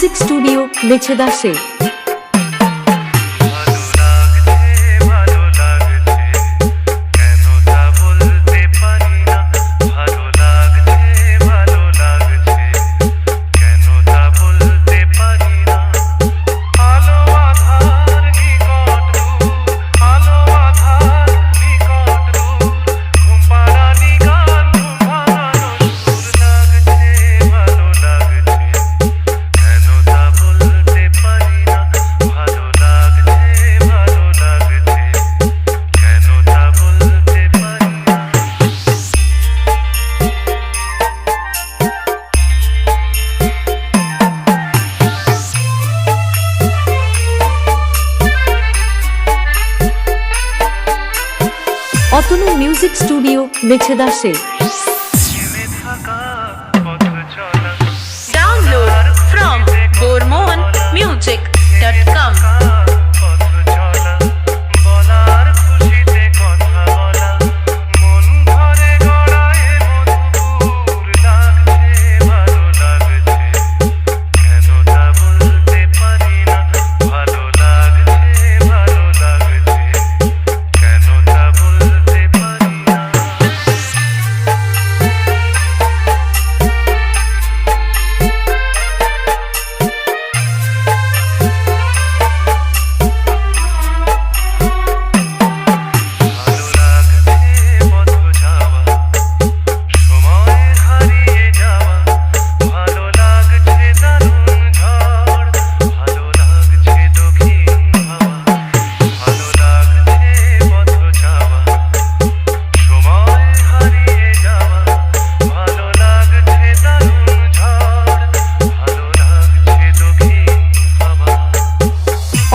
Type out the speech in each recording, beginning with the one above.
Music studio মেছেদাশে। Atanu music studio মেছেদাশে। Download from bormonmusic.com।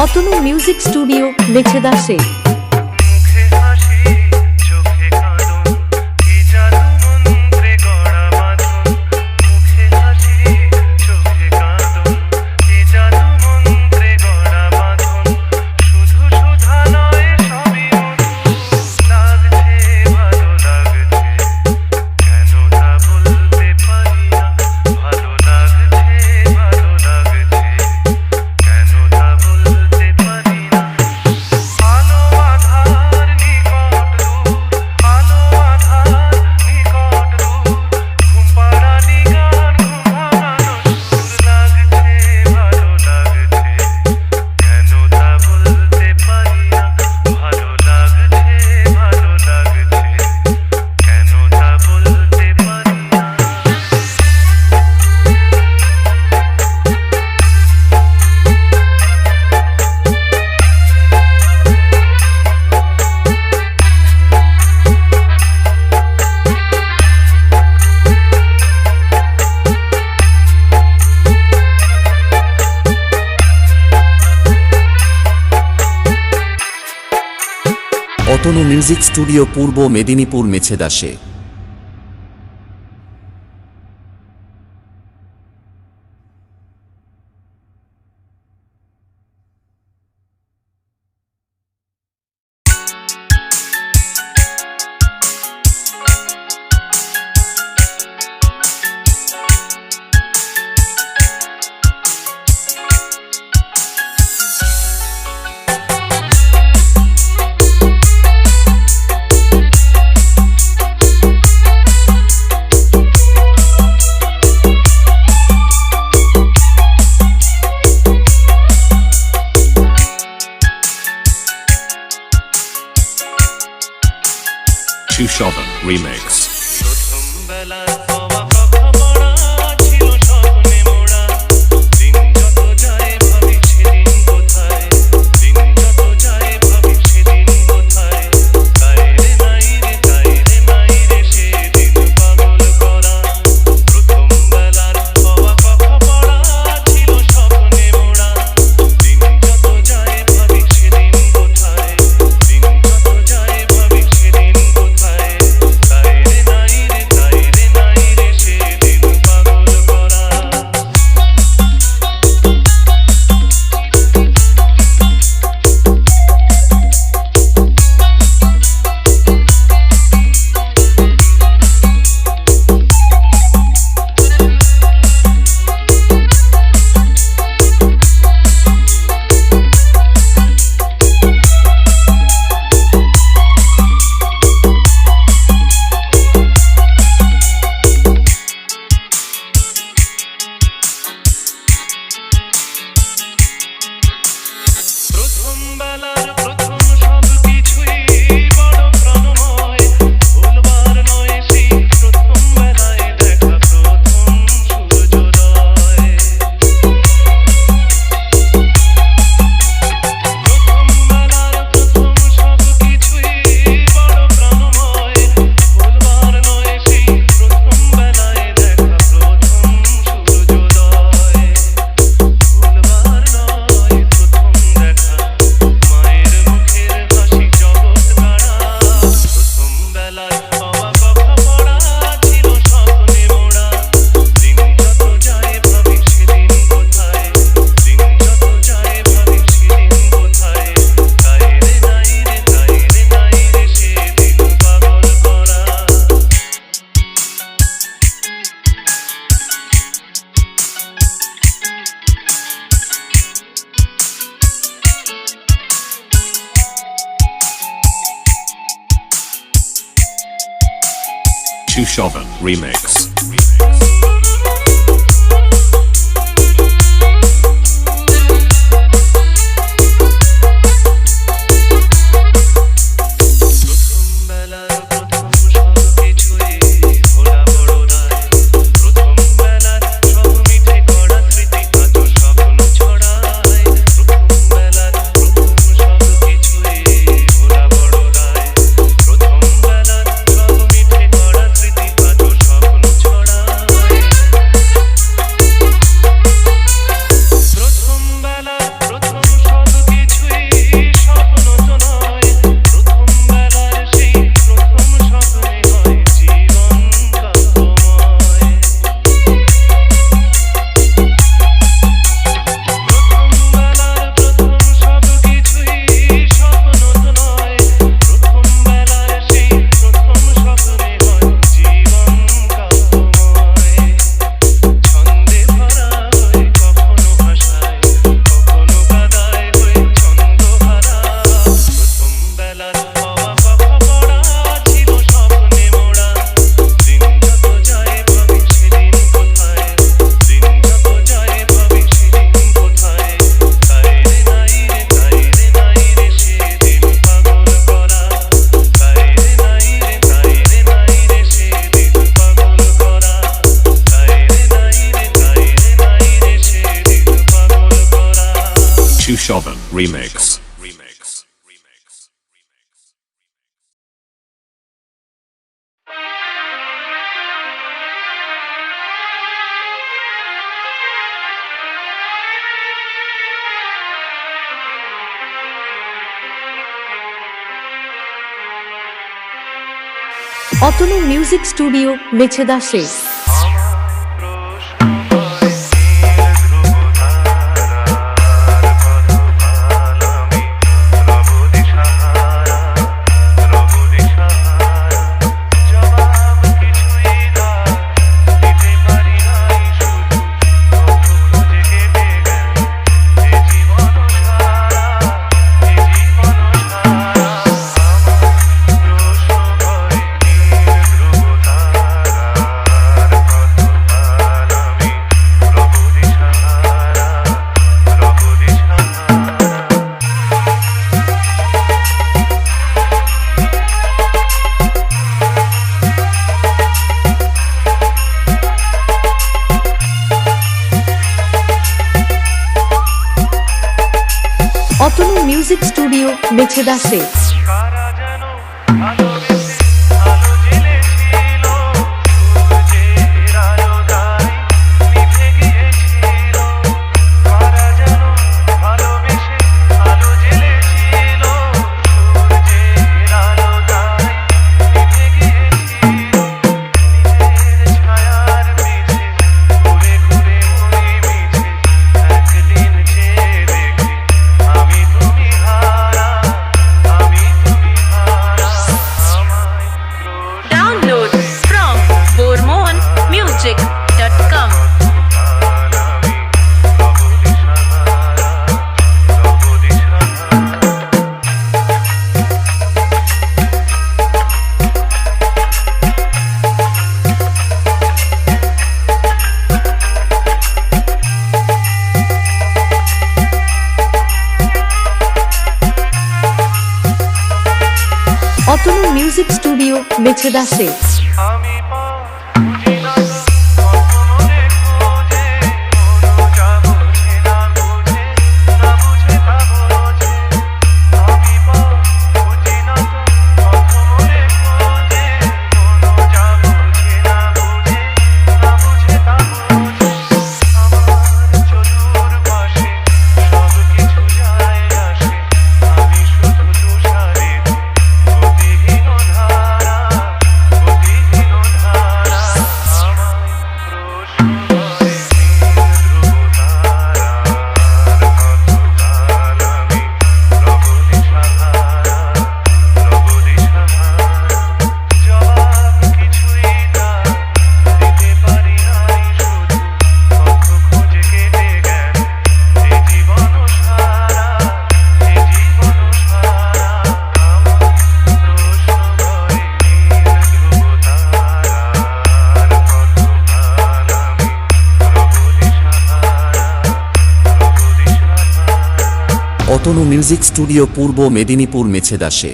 Atanu music studio মেছেদাশে। অতনু মিউজিক স্টুডিও পূর্ব মেদিনীপুর মেছেদাশে। Shushovan Remix। Naire Chushovan Remix. Chushovan Remix. Atanu music studio Mecheda Sheikh. Atanu music studio Mecheda Sheikh. music.com Atanu music studio Mecheda Sheikh. Atanu music studio পূর্ব মেদিনীপুর মেছেদাসে।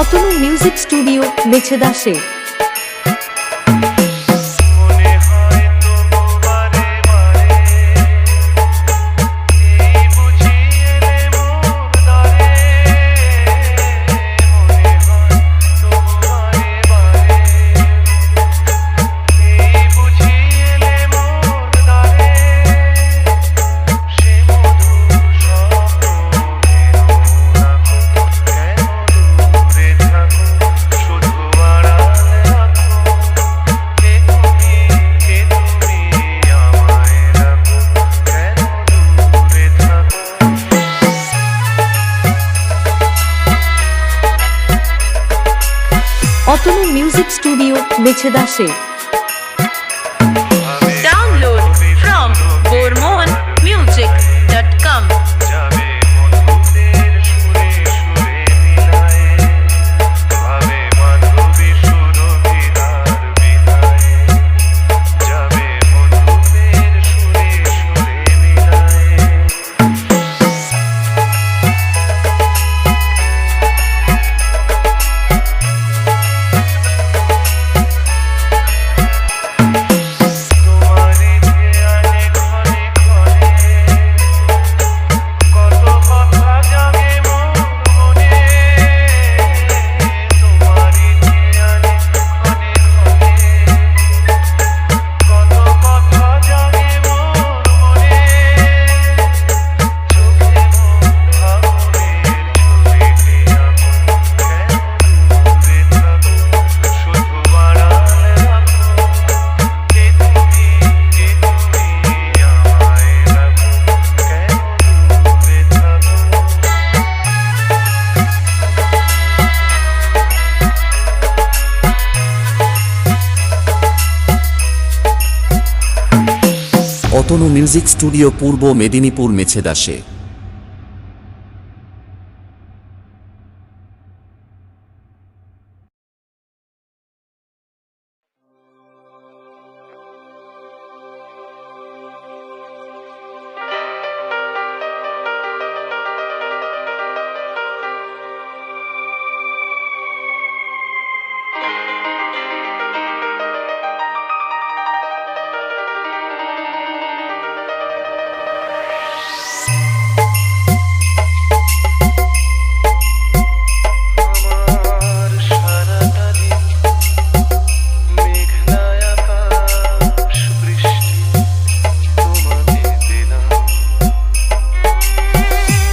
Atanu music studio মেছেদাসে। Atanu music studio মেছেদাসে। Download from bormonmusic.com. Atanu music studio পূর্ব মেদিনীপুর মেছেদাসে।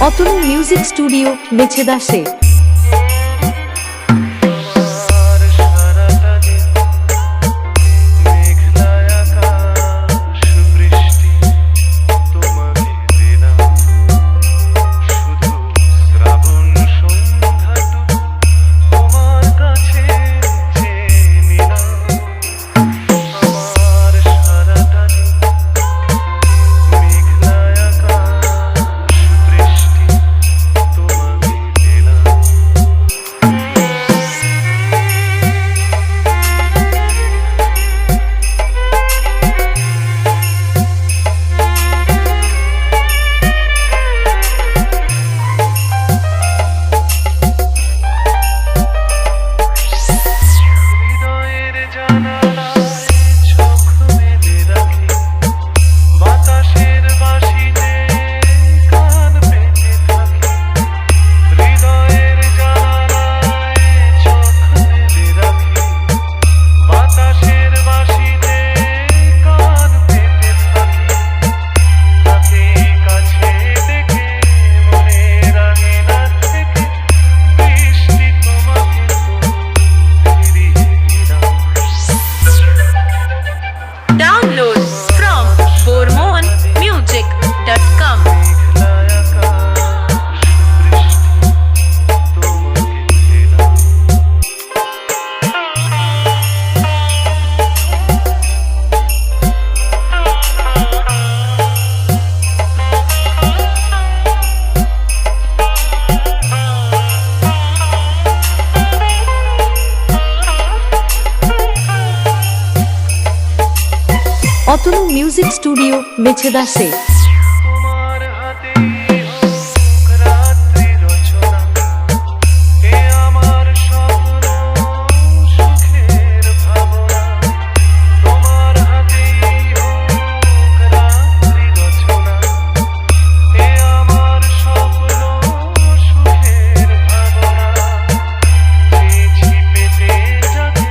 Atanu music studio মেছেদাসে। অতনু মিউজিক স্টুডিও মেছেদাসে। তোমার হাতেই হোক রাত্রি রচনা, এ আমার স্বপ্ন সুখের ভাবনা। তোমার হাতেই হোক রাত্রি রচনা, এ আমার স্বপ্ন সুখের ভাবনা। চেয়েছি পেতে যাকে,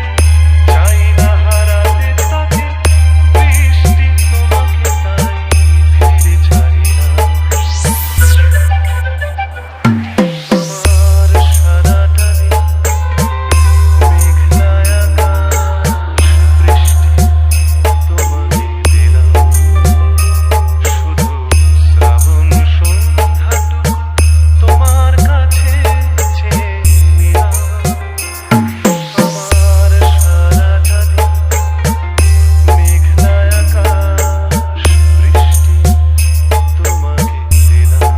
চাই না হারাতে তাকে, বৃষ্টি তোমাকে তাই ফিরে চাই না। আমার সারাটা দিন মেঘলায় আকাশ, বৃষ্টি তোমাকে দিলাম। শুধু শ্রাবণ সন্ধ্যাটুকু তোমার কাছে চেয়ে নিলাম। আমার সারাটা দিন মেঘলায় আকাশ, বৃষ্টি তোমাকে দিলাম।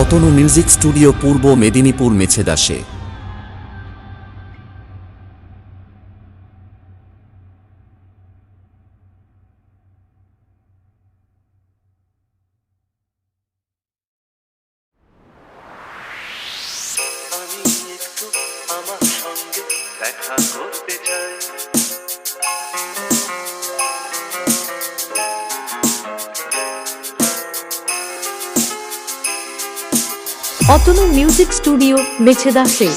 অতনু মিউজিক স্টুডিও পূর্ব মেদিনীপুর মেছেদাসে। আমি একটু আমার সঙ্গে দেখা করতে চাই। অতনু মিউজিক স্টুডিও মেছেদাসে।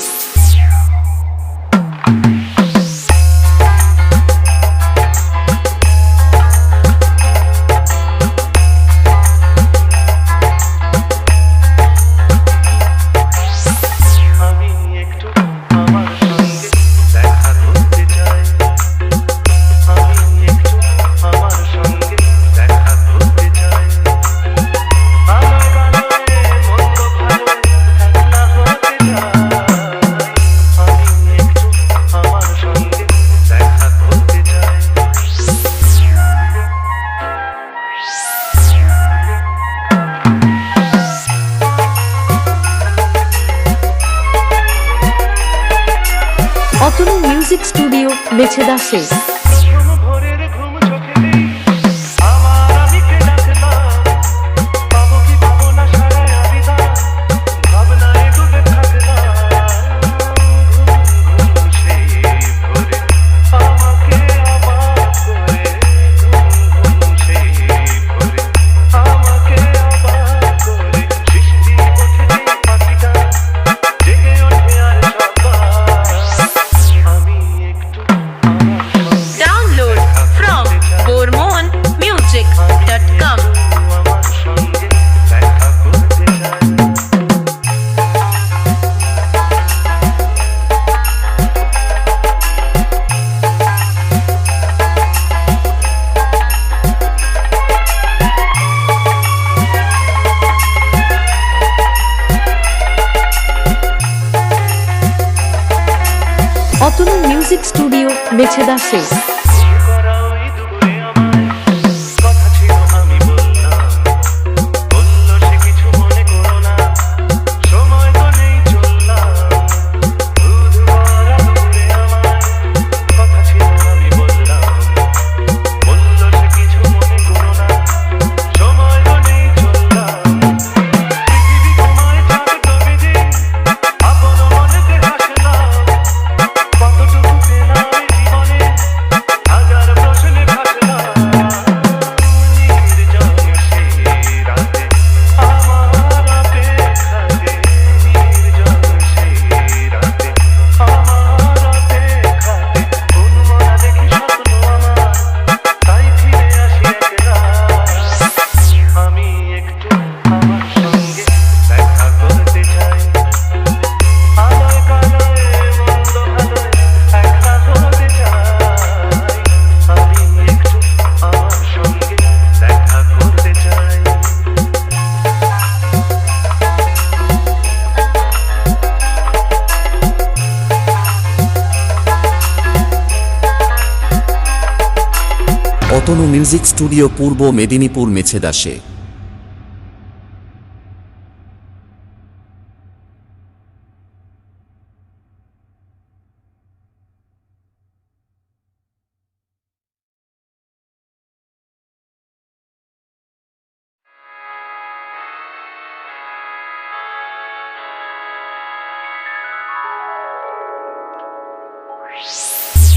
আমি একটু আমার সঙ্গে দেখা করতে চাই। আমি একটু আমার সঙ্গে দেখা করতে চাই। ভালো ভালোরে মন্দ ভালো একলা হতে চাই। আমি একটু আমার সঙ্গে দেখা করতে চাই। অতনু মিউজিক স্টুডিও মেছেদাসে। প্রথম ভোরের ঘুম চোখে নেই, আমার আমিকে ডাকলাম। পাবো কি পাবো না সারায় আবিদার, ভাবনায় ডুবে থাকলাম। ঘুম ঘুম সেই ভোরে আমাকে অবাক করে, ঘুম ঘুম সেই ভোরে আমাকে অবাক করে। সৃষ্টি ওঠে যে পাখিটা, জেগে ওঠে আর সবার। আমি একটু আমার সঙ্গে Download from bormonmusic.com. আমার সঙ্গে দেখা করতে চাই। অতনু মিউজিক স্টুডিও মেছেদাসে। করা ওই দুপুরে আমায় কথা ছিল আমি বললাম। বলল সে কিছু মনে করো না, সময় তো নেই চললাম। দুধ ভরা দুপুরে আমায় কথা ছিল আমি বললাম। বলল সে কিছু মনে করো না, সময় তো নেই চললাম। পৃথিবী ঘুমায় চাঁদ ডোবে যে, আপন মনেতে হাসলাম। কতটুকু পেলাম জীবনে, মিউজিক স্টুডিও পূর্ব মেদিনীপুর মেছেদাসে।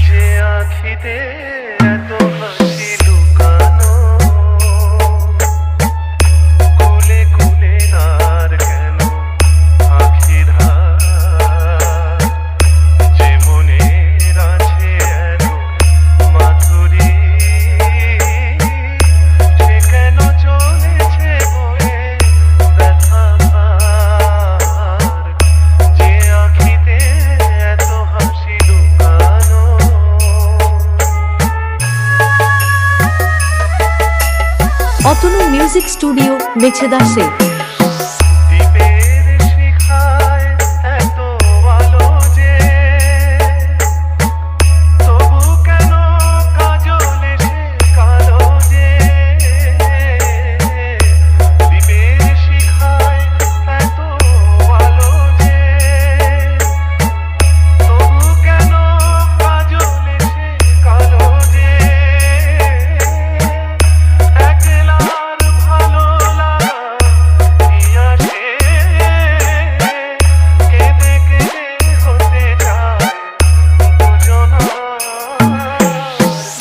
যে আখিতে এত হাসি লুকানো, কুলে কুলে তার কেন আখির হার, যে মনের আছে এত মাধুরী, সে কেন চলেছে বয়ে ব্যথা ভার, যে আখিতে এত হাসি লুকানো। অতনু মিউজিক স্টুডিও মেছেদাসে। দ্বীপের শিখায় এত আলো যে, তবু কেন কাজল এসে কালো যে, দ্বীপের শিখায় এত আলো যে, তবু কেন কাজল এসে কালো যে, একলার ভালো লাগা কি আসে, কেঁদে কেঁদে হতে চায় দুজনা।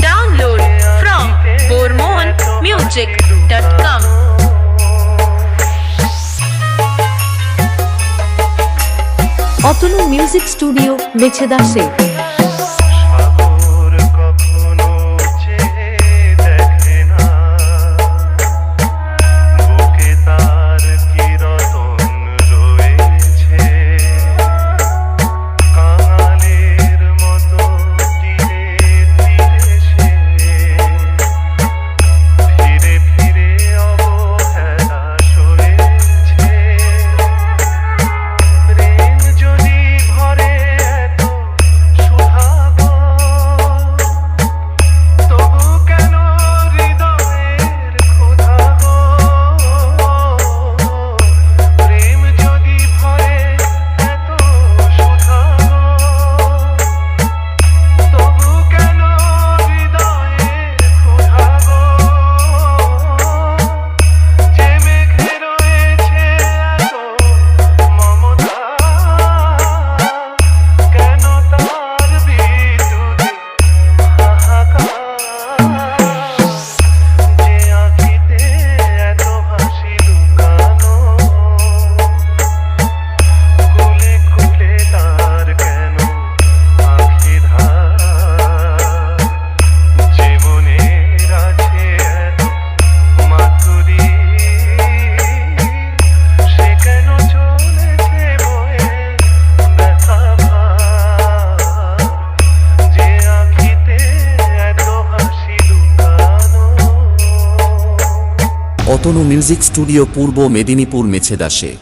Download from bormonmusic.com. Atanu music studio মেছেদাসে। সাগর কখনো চেয়ে দেখে না, বুকে তার কি রতন রয়েছে, কাঙালের মতো তীরে তীরে সে ফিরে ফিরে অবহেলা সয়েছে। প্রেম যদি ভরে এত সুধাগো, তবু কেন হৃদয়ের ক্ষুধাগো, প্রেম যদি ভরে এত সুধাগো, তবু কেন হৃদয়ের ক্ষুধাগো, যে মেঘে রয়েছে এত মমতা, কেন তার বিদ্যুতে হাহাকার, যে আখিতে এত হাসি লুকানো, কুলে কুলে তার কেন আখির হার, যে মনের আছে এত মাধুরী, সে কেন চলেছে বয়ে ব্যথা ভার, যে আখিতে এত হাসি লুকানো। অতনু মিউজিক স্টুডিও পূর্ব মেদিনীপুর মেছেদাসে।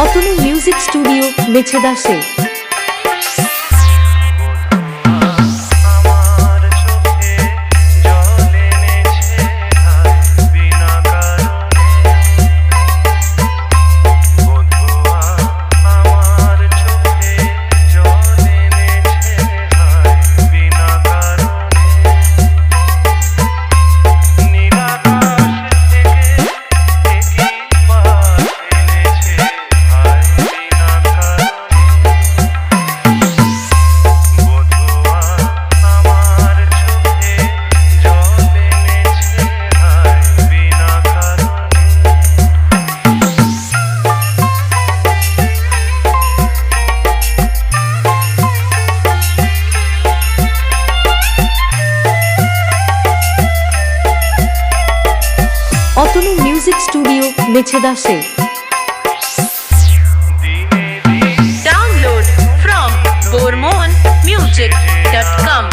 অতনু মিউজিক স্টুডিও মেছেদাসে। আমার চোখে জল এনেছে হায় বিনা কারণে, বধুয়া আমার চোখে জল এনেছে হায় বিনা কারণে, নীলাকাশ থেকে একই বাস এনেছে হায় বিনা কারণে, মেছেদাসে। Download from bormonmusic.com.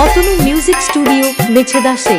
Atanu music studio মেছেদাসে।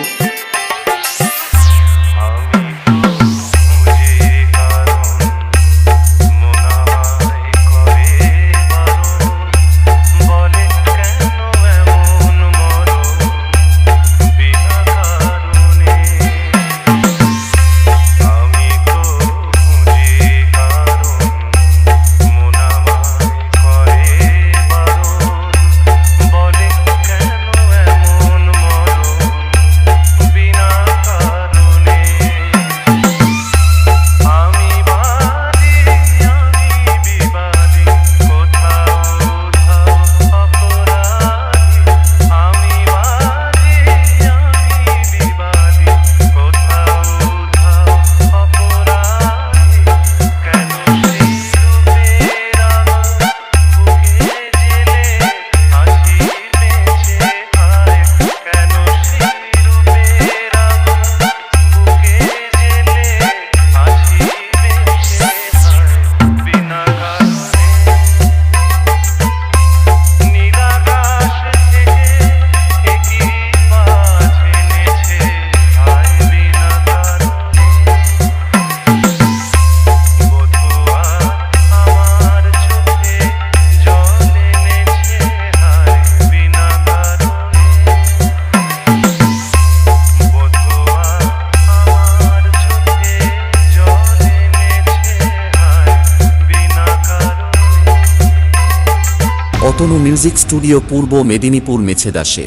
অতনু মিউজিক স্টুডিও পূর্ব মেদিনীপুর মেছেদাসে।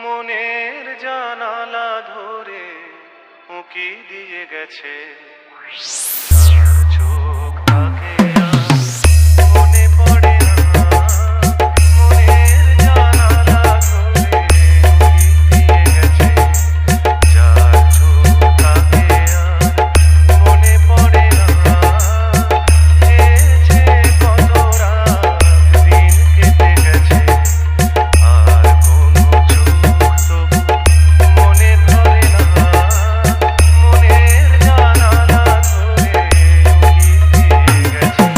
মনের জানালা ধরে উঁকি দিয়ে গেছে যার চোখ তাকে আর মনে পড়ে না। মনের জানালা ধরে উঁকি দিয়ে গেছে যার চোখ তাকে আর মনে পড়ে না। গেছে কত রাত দিন কেটে গেছে আর কোনো চোখ তবু মনে ধরে না। মনের জানালা ধরে উঁকি দিয়ে গেছে।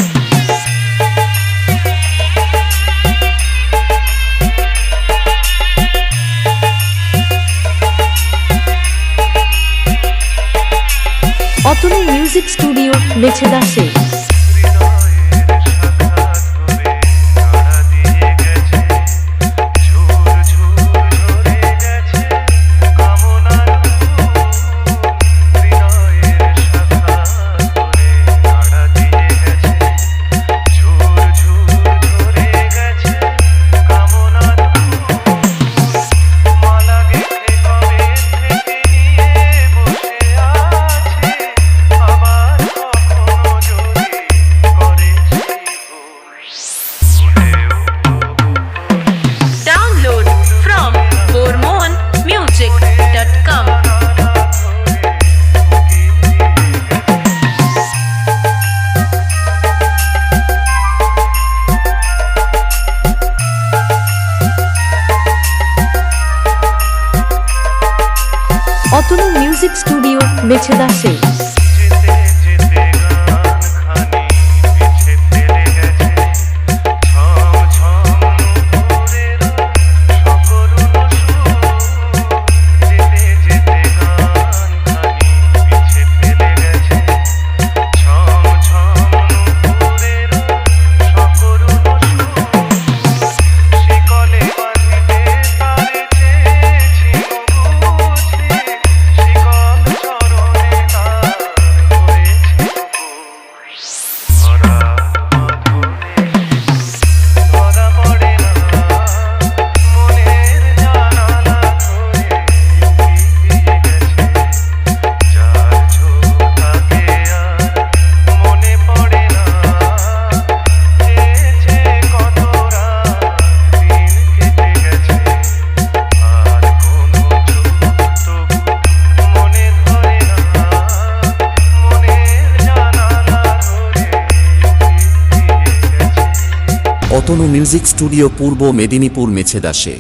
অতনু মিউজিক স্টুডিও মেছেদাসে। হৃদয়ের শাখা ধরে নাড়া দিয়ে গেছে ঝুর ঝুর ঝরে গেছে কামনার ফুল। হৃদয়ের শাখা ধরে নাড়া দিয়ে গেছে ঝুর ঝুর ঝরে গেছে কামনার ফুল। মালা গেঁথে কবে থেকে নিয়ে বসে আছে আবার কখনো যদি করে সেই ভুল। Download from bormonmusic.com. Atanu music studio মেছেদাসে। যেতে যেতে গান অতনু মিউজিক স্টুডিও পূর্ব মেদিনীপুর মেছেদাসে।